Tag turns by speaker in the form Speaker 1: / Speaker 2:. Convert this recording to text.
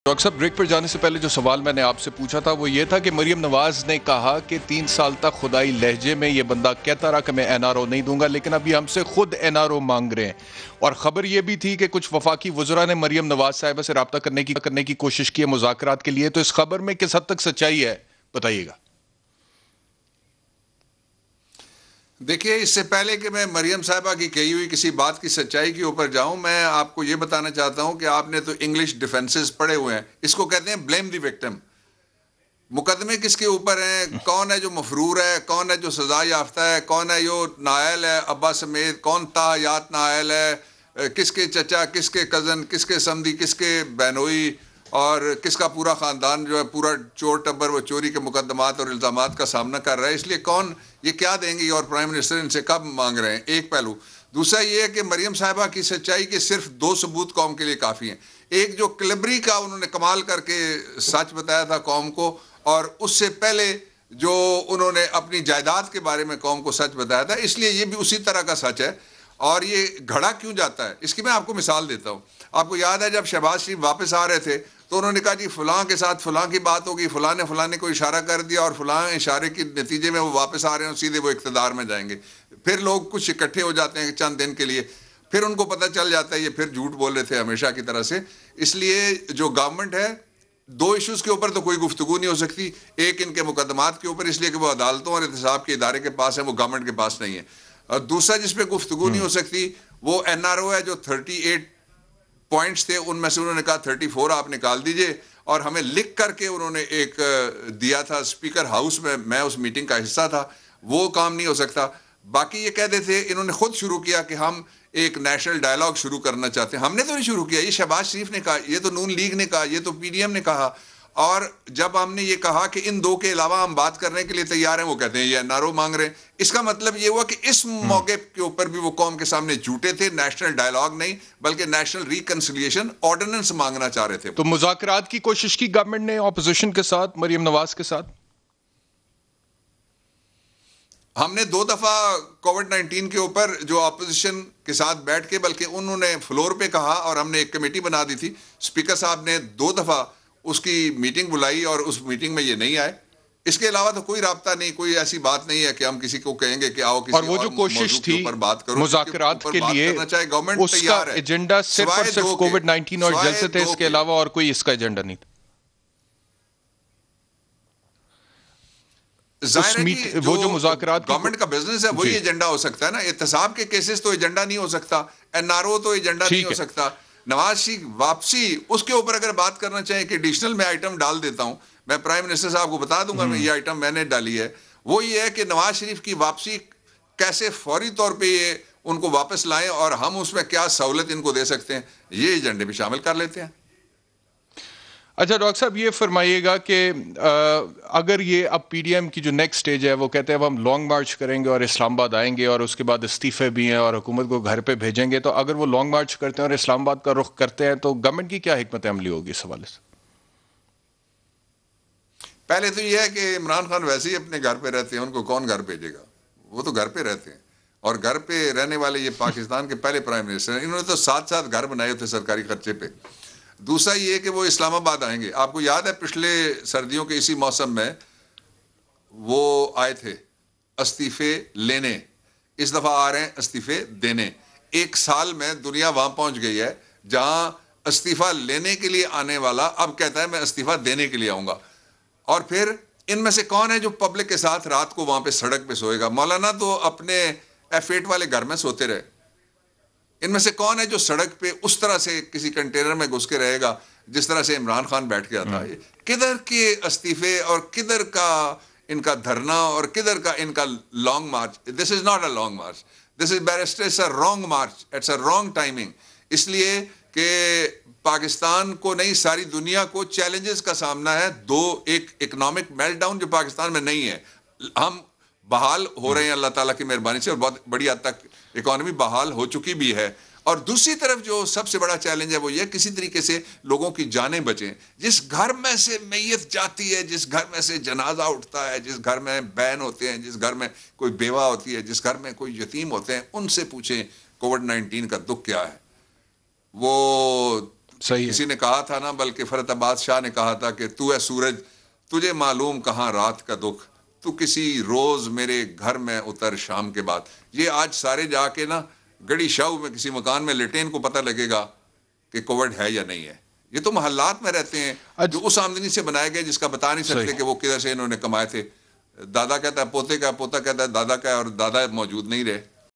Speaker 1: Doctor صاحب break پر جانے سے پہلے جو سوال میں نے آپ سے پوچھا تھا وہ یہ تھا کہ مریم نواز نے کہا کہ 3 سال تک خدائی لہجے میں یہ بندہ کہتا رہا کہ میں این آر او نہیں دوں گا، لیکن ابھی ہم سے خود این آر او مانگ رہے ہیں. اور خبر یہ بھی تھی کہ کچھ وفاقی وزراء نے مریم نواز صاحبہ سے رابطہ کرنے کی کوشش کی ہے مذاکرات کے لیے. تو اس خبر میں کس حد تک سچائی ہے بتائیے گا.
Speaker 2: دیکھیے، اس سے پہلے کہ میں مریم صاحبہ کی کہی ہوئی کسی بات کی سچائی کے اوپر جاؤں، میں آپ کو یہ بتانا چاہتا ہوں کہ آپ نے تو انگلش ڈیفنسز پڑھے ہوئے ہیں. اس کو کہتے ہیں بلیم دی وکٹم. مقدمے کس کے اوپر ہیں؟ کون ہے جو مفرور ہے، کون ہے جو سزا یافتہ ہے، کون ہے جو نااہل ہے ابا سمیت، کون تاحیات نااہل ہے، کس کے چچا، کس کے کزن، کس کے سمدھی، کس کے بہنوئی، اور کس کا پورا خاندان جو ہے پورا چور ٹبر وہ چوری کے مقدمات اور الزامات کا سامنا کر رہا ہے. اس لیے کون یہ کیا دیں گی اور پرائم منسٹر ان سے کب مانگ رہے ہیں؟ ایک پہلو. دوسرا یہ ہے کہ مریم صاحبہ کی سچائی کے صرف 2 ثبوت قوم کے لیے کافی ہیں. ایک جو کلبری کا انہوں نے کمال کر کے سچ بتایا تھا قوم کو، اور اس سے پہلے جو انہوں نے اپنی جائیداد کے بارے میں قوم کو سچ بتایا تھا. اس لیے یہ بھی اسی طرح کا سچ ہے. اور یہ گھڑا کیوں جاتا ہے اس کی میں آپ کو مثال دیتا ہوں. آپ کو یاد ہے جب شہباز شریف واپس آ رہے تھے تو انہوں نے کہا جی فلاں کے ساتھ فلاں کی بات ہوگی، فلاں نے کو اشارہ کر دیا اور فلاں اشارے کے نتیجے میں وہ واپس آ رہے ہیں، سیدھے وہ اقتدار میں جائیں گے. پھر لوگ کچھ اکٹھے ہو جاتے ہیں چند دن کے لیے، پھر ان کو پتہ چل جاتا ہے یہ پھر جھوٹ بول رہے تھے ہمیشہ کی طرح سے. اس لیے جو گورنمنٹ ہے 2 ایشوز کے اوپر تو کوئی گفتگو نہیں ہو سکتی. ایک ان کے مقدمات کے اوپر، اس لیے کہ وہ عدالتوں اور احتساب کے ادارے کے پاس ہیں، وہ گورنمنٹ کے پاس نہیں ہے. اور دوسرا جس پہ گفتگو نہیں ہو سکتی وہ این آر او ہے، جو 38 پوائنٹس تھے ان میں سے انہوں نے کہا 34 آپ نکال دیجئے، اور ہمیں لکھ کر کے انہوں نے ایک دیا تھا اسپیکر ہاؤس میں اس میٹنگ کا حصہ تھا. وہ کام نہیں ہو سکتا. باقی یہ کہتے تھے، انہوں نے خود شروع کیا کہ ہم ایک نیشنل ڈائیلاگ شروع کرنا چاہتے ہیں. ہم نے تو نہیں شروع کیا، یہ شہباز شریف نے کہا، یہ تو نون لیگ نے کہا، یہ تو پی ڈی ایم نے کہا. اور جب ہم نے یہ کہا کہ ان 2 کے علاوہ ہم بات کرنے کے لیے تیار ہیں، وہ کہتے ہیں یہ این آر او مانگ رہے ہیں. اس کا مطلب یہ ہوا کہ اس موقع کے اوپر بھی وہ قوم کے سامنے جھوٹے تھے. نیشنل ڈائیلاگ نہیں بلکہ نیشنل ریکنسیلیشن آرڈیننس مانگنا چاہ رہے تھے.
Speaker 1: تو مذاکرات کی کوشش کی گورنمنٹ نے اپوزیشن کے ساتھ، مریم نواز کے ساتھ؟
Speaker 2: ہم نے 2 دفعہ کووڈ-19 کے اوپر جو اپوزیشن کے ساتھ بیٹھ کے، بلکہ انہوں نے فلور پہ کہا اور ہم نے ایک کمیٹی بنا دی تھی. اسپیکر صاحب نے 2 دفعہ اس کی میٹنگ بلائی اور اس میٹنگ میں یہ نہیں آئے. اس کے علاوہ تو کوئی رابطہ نہیں، کوئی ایسی بات نہیں ہے کہ ہم کسی کو کہیں گے کہ آؤ کسی
Speaker 1: اور وہ جو کوشش تھی مذاکرات کے لیے، اس کا ایجنڈا صرف اور صرف کووڈ-19 اور جلسے تھے، اس کے علاوہ اور کوئی اس کا ایجنڈا نہیں تھا. وہ جو مذاکرات
Speaker 2: گورنمنٹ کا بزنس ہے وہی ایجنڈا ہو سکتا ہے نا. احتساب کے کیسز تو ایجنڈا نہیں ہو سکتا، این آر او تو ایجنڈا نہیں ہو سکتا. نواز شریف واپسی اس کے اوپر اگر بات کرنا چاہیں کہ ایڈیشنل میں آئٹم ڈال دیتا ہوں، میں پرائم منسٹر صاحب کو بتا دوں گا میں یہ آئٹم میں نے ڈالی ہے. وہ یہ ہے کہ نواز شریف کی واپسی کیسے فوری طور پہ یہ ان کو واپس لائیں اور ہم اس میں کیا سہولت ان کو دے سکتے ہیں، یہ ایجنڈے بھی شامل کر لیتے ہیں.
Speaker 1: اچھا ڈاکٹر صاحب یہ فرمائیے گا کہ اگر یہ اب پی ڈی ایم کی جو نیکسٹ سٹیج ہے وہ کہتے ہیں اب ہم لانگ مارچ کریں گے اور اسلام آباد آئیں گے اور اس کے بعد استعفے بھی ہیں اور حکومت کو گھر پہ بھیجیں گے، تو اگر وہ لانگ مارچ کرتے ہیں اور اسلام آباد کا رخ کرتے ہیں تو گورنمنٹ کی کیا حکمت عملی ہوگی اس حوالے سے؟
Speaker 2: پہلے تو یہ ہے کہ عمران خان ویسے ہی اپنے گھر پہ رہتے ہیں، ان کو کون گھر بھیجے گا؟ وہ تو گھر پہ رہتے ہیں، اور گھر پہ رہنے والے یہ پاکستان کے پہلے پرائم منسٹر ہیں. انہوں نے تو 7 گھر بنائے ہوتے سرکاری خرچے پہ. دوسرا یہ کہ وہ اسلام آباد آئیں گے. آپ کو یاد ہے پچھلے سردیوں کے اسی موسم میں وہ آئے تھے استعفے لینے، اس دفعہ آ رہے ہیں استعفے دینے. 1 سال میں دنیا وہاں پہنچ گئی ہے جہاں استعفیٰ لینے کے لیے آنے والا اب کہتا ہے میں استعفیٰ دینے کے لیے آؤں گا. اور پھر ان میں سے کون ہے جو پبلک کے ساتھ رات کو وہاں پہ سڑک پہ سوئے گا؟ مولانا تو اپنے F8 والے گھر میں سوتے رہے. ان میں سے کون ہے جو سڑک پہ اس طرح سے کسی کنٹینر میں گھس کے رہے گا جس طرح سے عمران خان بیٹھ کے آتا ہے؟ کدھر کے استعفے اور کدھر کا ان کا دھرنا اور کدھر کا ان کا long march? This is not a long march, this is barrister, it's a wrong march, it's a wrong timing. اس لیے کہ پاکستان کو نہیں ساری دنیا کو چیلنجز کا سامنا ہے. ایک اکنامک میلٹ ڈاؤن جو پاکستان میں نہیں ہے، ہم بحال ہو رہے ہیں اللہ تعالیٰ کی مہربانی سے اور بہت بڑی حد تک اکانومی بحال ہو چکی بھی ہے. اور دوسری طرف جو سب سے بڑا چیلنج ہے وہ یہ کسی طریقے سے لوگوں کی جانیں بچیں. جس گھر میں سے میت جاتی ہے، جس گھر میں سے جنازہ اٹھتا ہے، جس گھر میں بہن ہوتے ہیں، جس گھر میں کوئی بیوہ ہوتی ہے، جس گھر میں کوئی یتیم ہوتے ہیں، ان سے پوچھیں کووڈ-19 کا دکھ کیا ہے. وہ
Speaker 1: صحیح ہے.
Speaker 2: کسی نے کہا تھا نا، بلکہ فرت عباد شاہ نے کہا تھا کہ تو ہے سورج، تجھے معلوم کہاں رات کا دکھ، تو کسی روز میرے گھر میں اتر شام کے بعد. یہ آج سارے جا کے نا گڑی شاہو میں کسی مکان میں لیٹے، ان کو پتہ لگے گا کہ کووڈ ہے یا نہیں ہے. یہ تو محلات میں رہتے ہیں جو اس آمدنی سے بنائے گئے جس کا بتا نہیں سکتے کہ وہ کدھر سے انہوں نے کمائے تھے. دادا کہتا ہے پوتے کا، پوتا کہتا ہے دادا کا، اور دادا موجود نہیں رہے.